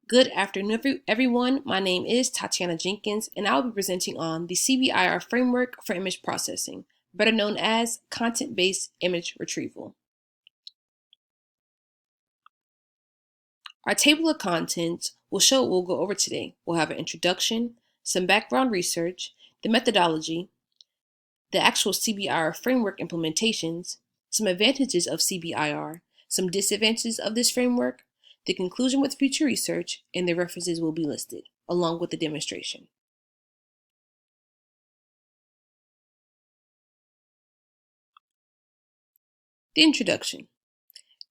Good afternoon, everyone. My name is Tatiana Jenkins, and I'll be presenting on the CBIR framework for image processing, better known as content-based image retrieval. Our table of contents will show what we'll go over today. We'll have an introduction, some background research, the methodology, the actual CBIR framework implementations, some advantages of CBIR, some disadvantages of this framework, the conclusion with future research, and the references will be listed, along with the demonstration. The introduction.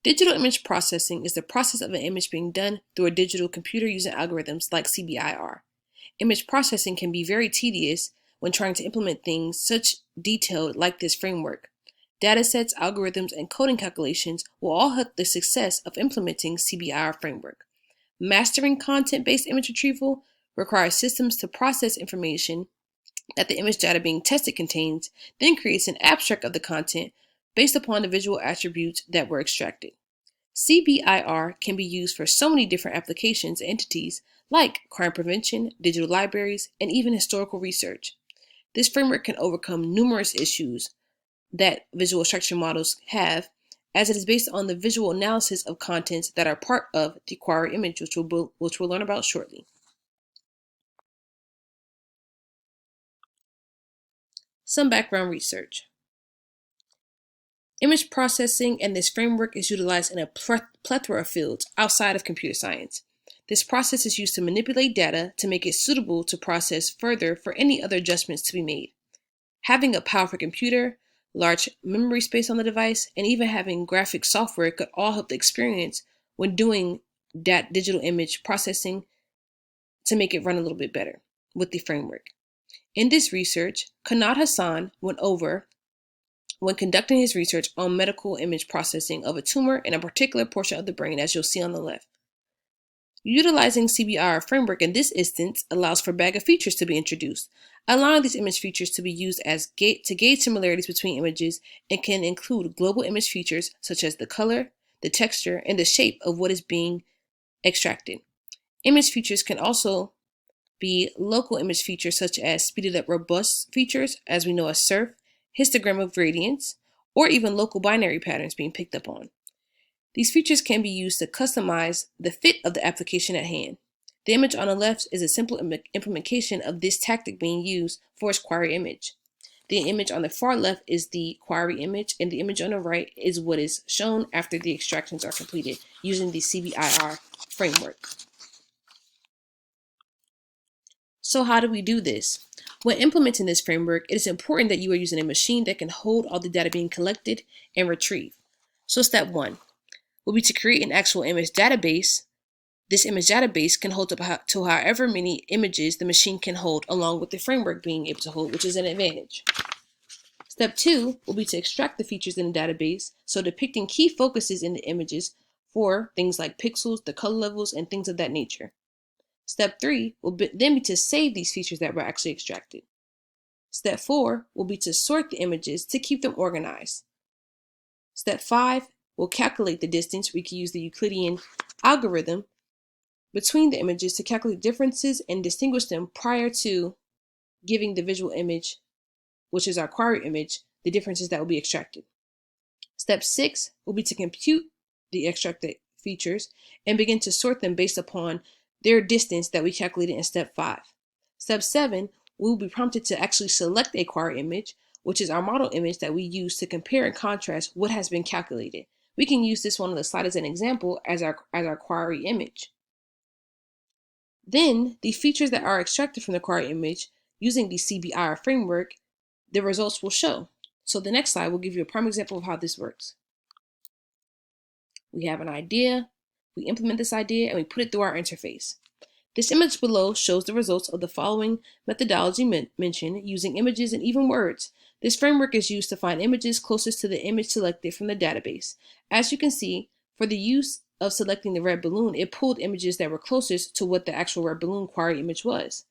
Digital image processing is the process of an image being done through a digital computer using algorithms like CBIR. Image processing can be very tedious when trying to implement things such detailed like this framework. Datasets, algorithms, and coding calculations will all help the success of implementing CBIR framework. Mastering content-based image retrieval requires systems to process information that the image data being tested contains, then creates an abstract of the content based upon the visual attributes that were extracted. CBIR can be used for so many different applications and entities like crime prevention, digital libraries, and even historical research. This framework can overcome numerous issues that visual extraction models have, as it is based on the visual analysis of contents that are part of the query image, which we'll learn about shortly. Some background research. Image processing and this framework is utilized in a plethora of fields outside of computer science. This process is used to manipulate data to make it suitable to process further for any other adjustments to be made. Having a powerful computer, large memory space on the device, and even having graphic software could all help the experience when doing digital image processing to make it run a little bit better with the framework. In this research, Kanad Hassan went over when conducting his research on medical image processing of a tumor in a particular portion of the brain, as you'll see on the left. Utilizing CBIR framework in this instance allows for a bag of features to be introduced, allowing these image features to be used as to gauge similarities between images and can include global image features such as the color, the texture, and the shape of what is being extracted. Image features can also be local image features such as speeded up robust features, as we know as SURF, histogram of gradients, or even local binary patterns being picked up on. These features can be used to customize the fit of the application at hand. The image on the left is a simple implementation of this tactic being used for its query image. The image on the far left is the query image, and the image on the right is what is shown after the extractions are completed using the CBIR framework. So how do we do this? When implementing this framework, it is important that you are using a machine that can hold all the data being collected and retrieved. So step 1 will be to create an actual image database. This image database can hold up to however many images the machine can hold, along with the framework being able to hold, which is an advantage. Step 2 will be to extract the features in the database, so depicting key focuses in the images for things like pixels, the color levels, and things of that nature. Step 3 will then be to save these features that were actually extracted. Step 4 will be to sort the images to keep them organized. Step 5 will calculate the distance. We can use the Euclidean algorithm between the images to calculate differences and distinguish them prior to giving the visual image, which is our query image, the differences that will be extracted. Step 6 will be to compute the extracted features and begin to sort them based upon their distance that we calculated in step 5. Step 7, we will be prompted to actually select a query image, which is our model image that we use to compare and contrast what has been calculated. We can use this one on the slide as an example as our query image. Then the features that are extracted from the query image using the CBIR framework, the results will show. So the next slide will give you a prime example of how this works. We have an idea. We implement this idea and we put it through our interface. This image below shows the results of the following methodology mentioned using images and even words. This framework is used to find images closest to the image selected from the database. As you can see, for the use of selecting the red balloon, it pulled images that were closest to what the actual red balloon query image was.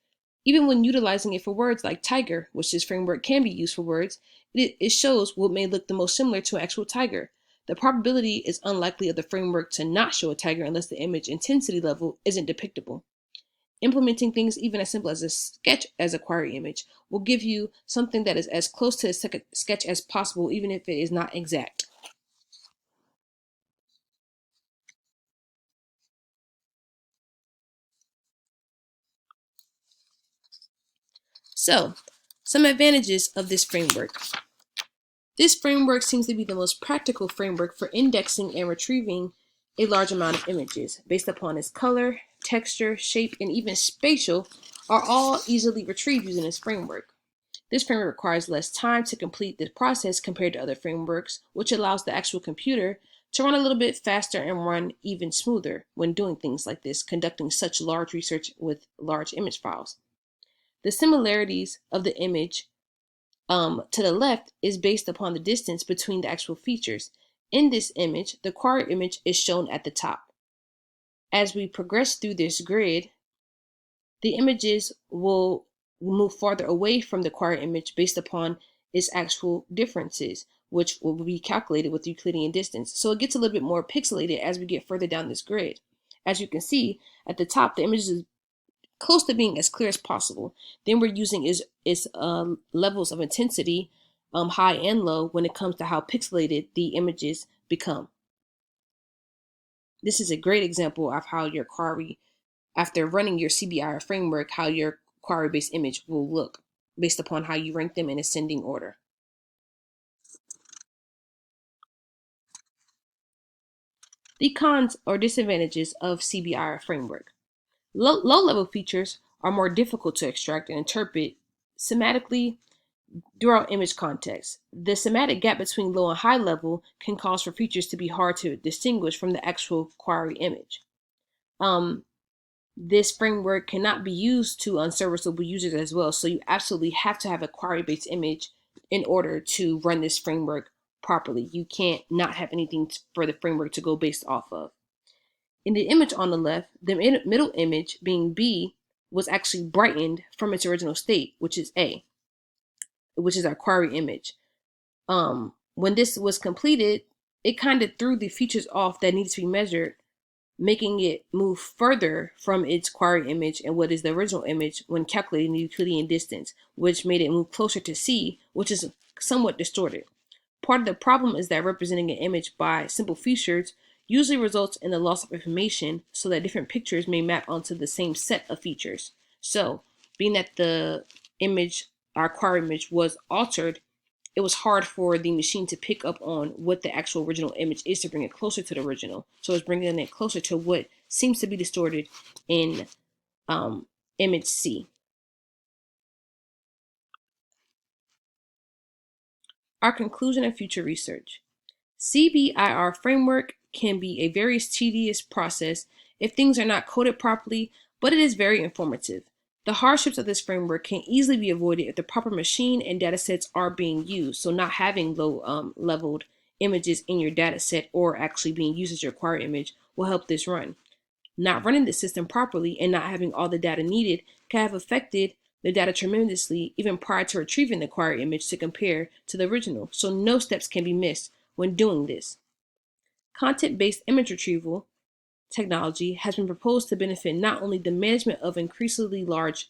Even when utilizing it for words like tiger, which this framework can be used for words, it shows what may look the most similar to an actual tiger. The probability is unlikely of the framework to not show a tiger unless the image intensity level isn't depictable. Implementing things even as simple as a sketch as a query image will give you something that is as close to a sketch as possible, even if it is not exact. So, some advantages of this framework. This framework seems to be the most practical framework for indexing and retrieving a large amount of images based upon its color, texture, shape, and even spatial are all easily retrieved using this framework. This framework requires less time to complete the process compared to other frameworks, which allows the actual computer to run a little bit faster and run even smoother when doing things like this, conducting such large research with large image files. The similarities of the image to the left is based upon the distance between the actual features. In this image, the query image is shown at the top. As we progress through this grid, the images will move farther away from the query image based upon its actual differences, which will be calculated with Euclidean distance. So it gets a little bit more pixelated as we get further down this grid. As you can see, at the top, the image is close to being as clear as possible. Then we're using its levels of intensity, high and low, when it comes to how pixelated the images become. This is a great example of how your query, after running your CBIR framework, how your query-based image will look based upon how you rank them in ascending order. The cons or disadvantages of CBIR framework. Low-level features are more difficult to extract and interpret semantically throughout image context. The semantic gap between low and high level can cause for features to be hard to distinguish from the actual query image. This framework cannot be used to unserviceable users as well, so you absolutely have to have a query-based image in order to run this framework properly. You can't not have anything for the framework to go based off of. In the image on the left, the middle image, being B, was actually brightened from its original state, which is A, which is our query image. When this was completed, it kind of threw the features off that needs to be measured, making it move further from its query image and what is the original image when calculating the Euclidean distance, which made it move closer to C, which is somewhat distorted. Part of the problem is that representing an image by simple features usually results in the loss of information so that different pictures may map onto the same set of features. So, being that the image, our query image, was altered, it was hard for the machine to pick up on what the actual original image is to bring it closer to the original. So it's bringing it closer to what seems to be distorted in image C. Our conclusion and future research. CBIR framework can be a very tedious process if things are not coded properly, but it is very informative. The hardships of this framework can easily be avoided if the proper machine and datasets are being used. So not having low leveled images in your dataset or actually being used as your query image will help this run. Not running the system properly and not having all the data needed can have affected the data tremendously even prior to retrieving the query image to compare to the original. So no steps can be missed when doing this. Content-based image retrieval technology has been proposed to benefit not only the management of increasingly large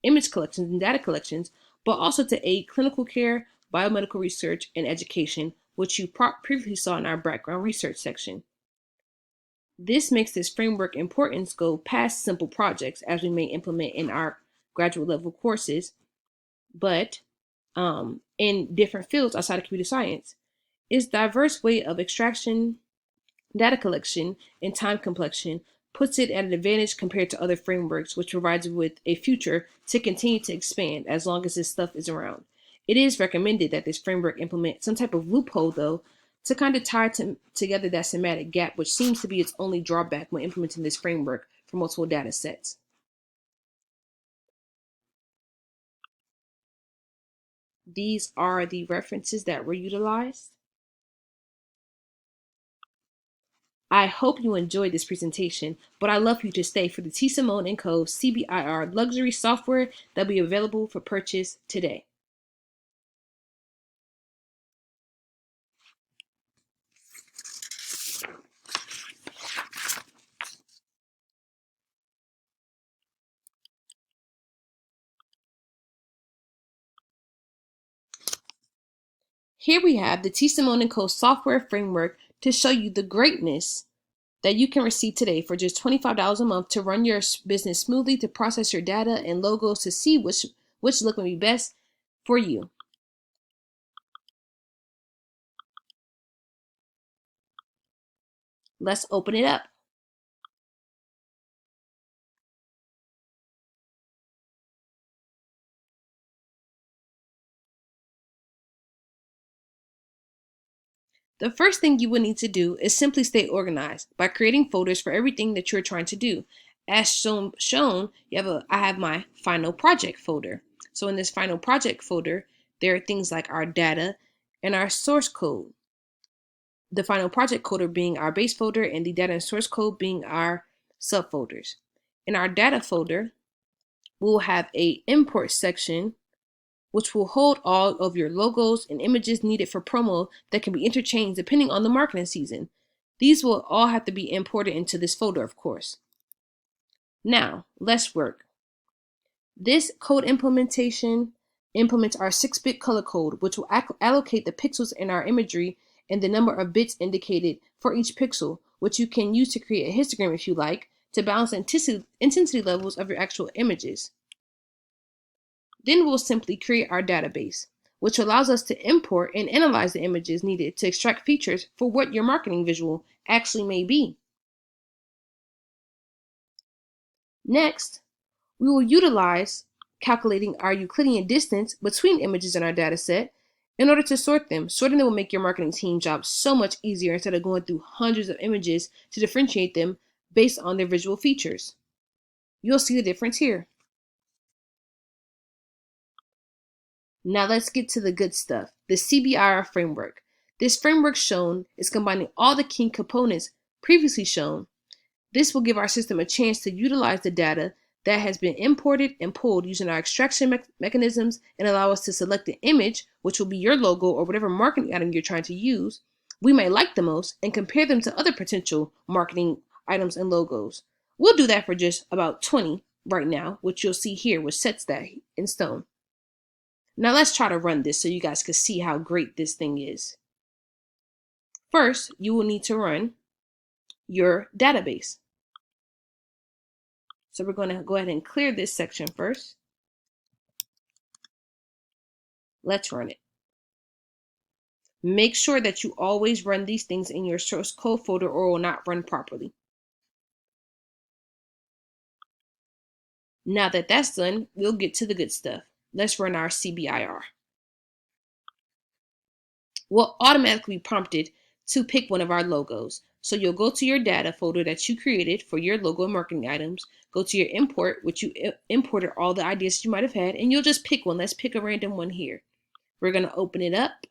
image collections and data collections, but also to aid clinical care, biomedical research, and education, which you previously saw in our background research section. This makes this framework importance go past simple projects as we may implement in our graduate level courses, but in different fields outside of computer science. Its diverse way of extraction, data collection, and time completion puts it at an advantage compared to other frameworks, which provides with a future to continue to expand as long as this stuff is around. It is recommended that this framework implement some type of loophole, though, to kind of tie together that semantic gap, which seems to be its only drawback when implementing this framework for multiple data sets. These are the references that were utilized. I hope you enjoyed this presentation, but I'd love for you to stay for the T. Simone & Co. CBIR luxury software that will be available for purchase today. Here we have the T. Simone & Co. software framework to show you the greatness that you can receive today for just $25 a month to run your business smoothly, to process your data and logos, to see which look will be best for you. Let's open it up. The first thing you will need to do is simply stay organized by creating folders for everything that you're trying to do. As shown, I have my final project folder. So in this final project folder, there are things like our data and our source code. The final project folder being our base folder and the data and source code being our subfolders. In our data folder, we'll have a import section which will hold all of your logos and images needed for promo that can be interchanged depending on the marketing season. These will all have to be imported into this folder, of course. Now, let's work. This code implementation implements our 6-bit color code, which will allocate the pixels in our imagery and the number of bits indicated for each pixel, which you can use to create a histogram if you like, to balance intensity levels of your actual images. Then we'll simply create our database, which allows us to import and analyze the images needed to extract features for what your marketing visual actually may be. Next, we will utilize calculating our Euclidean distance between images in our dataset in order to sort them. Sorting them will make your marketing team job so much easier instead of going through hundreds of images to differentiate them based on their visual features. You'll see the difference here. Now let's get to the good stuff, the CBIR framework. This framework shown is combining all the key components previously shown. This will give our system a chance to utilize the data that has been imported and pulled using our extraction mechanisms and allow us to select the image, which will be your logo or whatever marketing item you're trying to use, we may like the most, and compare them to other potential marketing items and logos. We'll do that for just about 20 right now, which you'll see here, which sets that in stone. Now let's try to run this so you guys can see how great this thing is. First, you will need to run your database. So we're going to go ahead and clear this section first. Let's run it. Make sure that you always run these things in your source code folder or it will not run properly. Now that that's done, we'll get to the good stuff. Let's run our CBIR. We'll automatically be prompted to pick one of our logos. So you'll go to your data folder that you created for your logo and marketing items, go to your import, which you imported all the ideas you might have had, and you'll just pick one. Let's pick a random one here. We're going to open it up.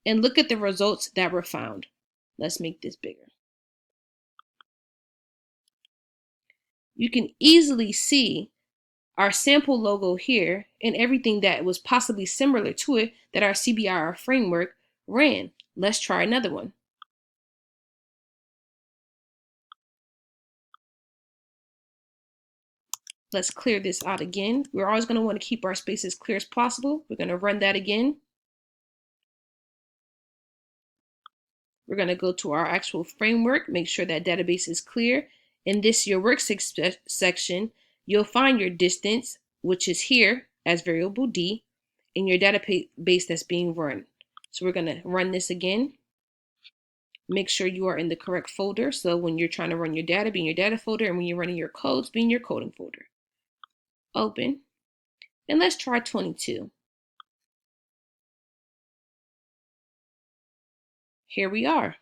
And look at the results that were found. Let's make this bigger. You can easily see our sample logo here and everything that was possibly similar to it that our CBIR framework ran. Let's try another one. Let's clear this out again. We're always going to want to keep our space as clear as possible. We're going to run that again. We're going to go to our actual framework, make sure that database is clear. In this your work section, you'll find your distance, which is here as variable D, in your database that's being run. So we're going to run this again. Make sure you are in the correct folder. So when you're trying to run your data, be in your data folder, and when you're running your codes, be in your coding folder. Open. And let's try 22. Here we are.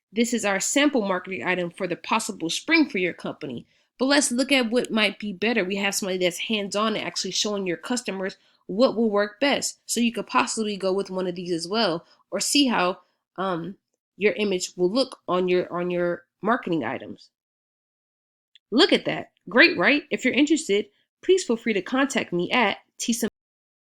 This is our sample marketing item for the possible spring for your company. But let's look at what might be better. We have somebody that's hands-on and actually showing your customers what will work best. So you could possibly go with one of these as well, or see how your image will look on your marketing items. Look at that. Great, right? If you're interested, please feel free to contact me at